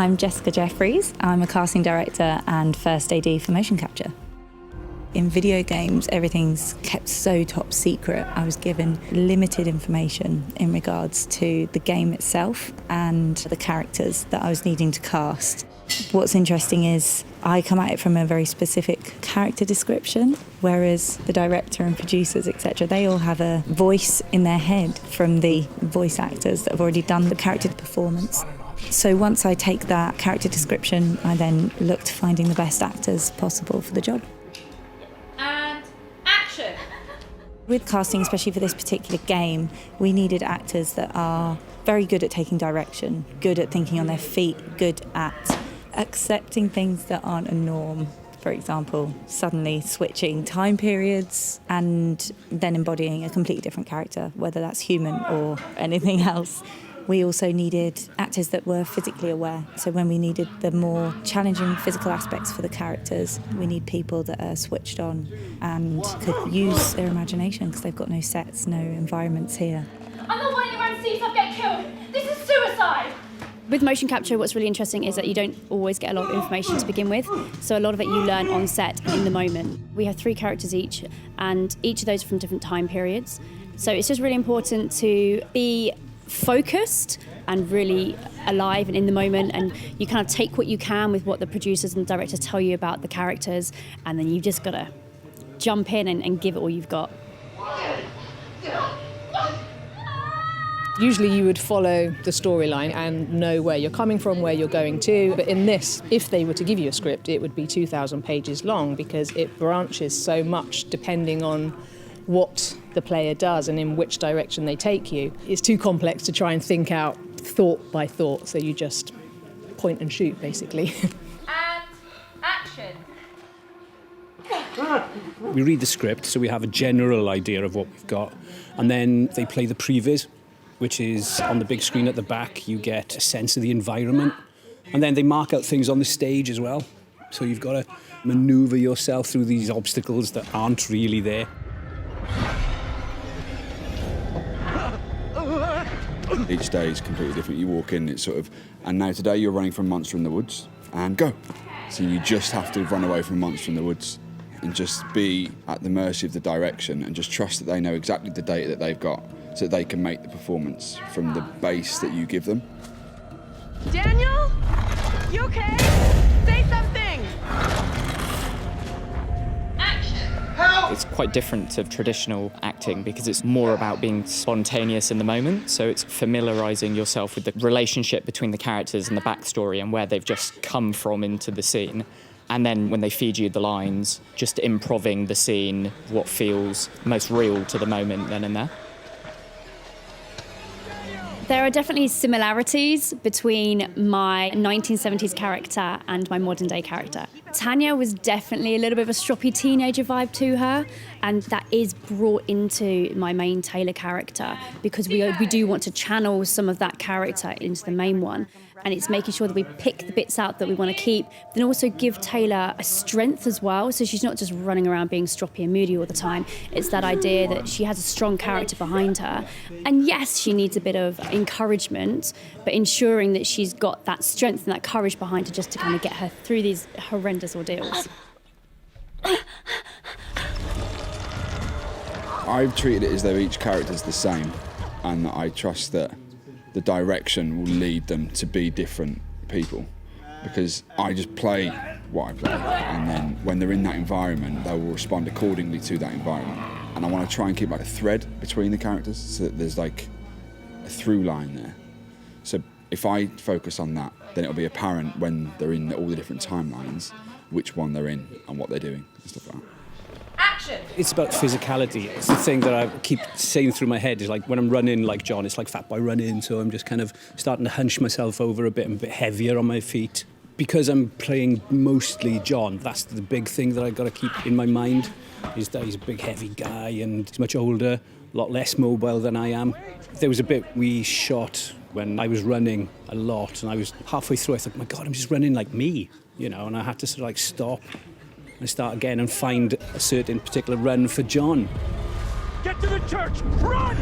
I'm Jessica Jefferies. I'm a casting director and first AD for motion capture. In video games, everything's kept so top secret. I was given limited information in regards to the game itself and the characters that I was needing to cast. What's interesting is I come at it from a very specific character description, whereas the director and producers, etc., they all have a voice in their head from the voice actors that have already done the character performance. So once I take that character description, I then look to finding the best actors possible for the job. And action! With casting, especially for this particular game, we needed actors that are very good at taking direction, good at thinking on their feet, good at accepting things that aren't a norm. For example, suddenly switching time periods and then embodying a completely different character, whether that's human or anything else. We also needed actors that were physically aware. So when we needed the more challenging physical aspects for the characters, we need people that are switched on and could use their imagination because they've got no sets, no environments here. I'm not wanting around to see yourself get killed. This is suicide. With motion capture, what's really interesting is that you don't always get a lot of information to begin with. So a lot of it you learn on set in the moment. We have 3 characters each, and each of those are from different time periods. So it's just really important to be focused and really alive and in the moment, and you kind of take what you can with what the producers and the directors tell you about the characters, and then you've just got to jump in and give it all you've got. Usually you would follow the storyline and know where you're coming from, where you're going to. But in this, if they were to give you a script, it would be 2,000 pages long because it branches so much depending on what the player does and in which direction they take you. It's too complex to try and think out thought by thought, so you just point and shoot, basically. And action! We read the script, so we have a general idea of what we've got, and then they play the previs, which is on the big screen at the back. You get a sense of the environment, and then they mark out things on the stage as well. So you've got to maneuver yourself through these obstacles that aren't really there. Each day is completely different. You walk in, it's sort of, and now today you're running from monster in the woods, and go. So you just have to run away from monster in the woods and just be at the mercy of the direction and just trust that they know exactly the data that they've got so that they can make the performance from the base that you give them. Daniel? You okay? Say something! It's quite different to traditional acting because it's more about being spontaneous in the moment. So it's familiarising yourself with the relationship between the characters and the backstory and where they've just come from into the scene. And then when they feed you the lines, just improving the scene, what feels most real to the moment then and there. There are definitely similarities between my 1970s character and my modern day character. Tanya was definitely a little bit of a stroppy teenager vibe to her, and that is brought into my main Taylor character because we do want to channel some of that character into the main one. And it's making sure that we pick the bits out that we want to keep, then also give Taylor a strength as well, so she's not just running around being stroppy and moody all the time. It's that idea that she has a strong character behind her. And yes, she needs a bit of encouragement, but ensuring that she's got that strength and that courage behind her just to kind of get her through these horrendous ordeals. I've treated it as though each character's the same, and that I trust that the direction will lead them to be different people, because I just play what I play, and then when they're in that environment they will respond accordingly to that environment. And I want to try and keep like a thread between the characters so that there's like a through line there. So if I focus on that, then it'll be apparent when they're in all the different timelines which one they're in and what they're doing and stuff like that. Action! It's about physicality. It's the thing that I keep saying through my head is like when I'm running like John, it's like Fat Boy running, so I'm just kind of starting to hunch myself over a bit and a bit heavier on my feet. Because I'm playing mostly John, that's the big thing that I've got to keep in my mind, is that he's a big heavy guy and he's much older, a lot less mobile than I am. There was a bit we shot when I was running a lot and I was halfway through, I thought, my God, I'm just running like me, you know, and I had to sort of like stop and start again and find a certain particular run for John. Get to the church! Run!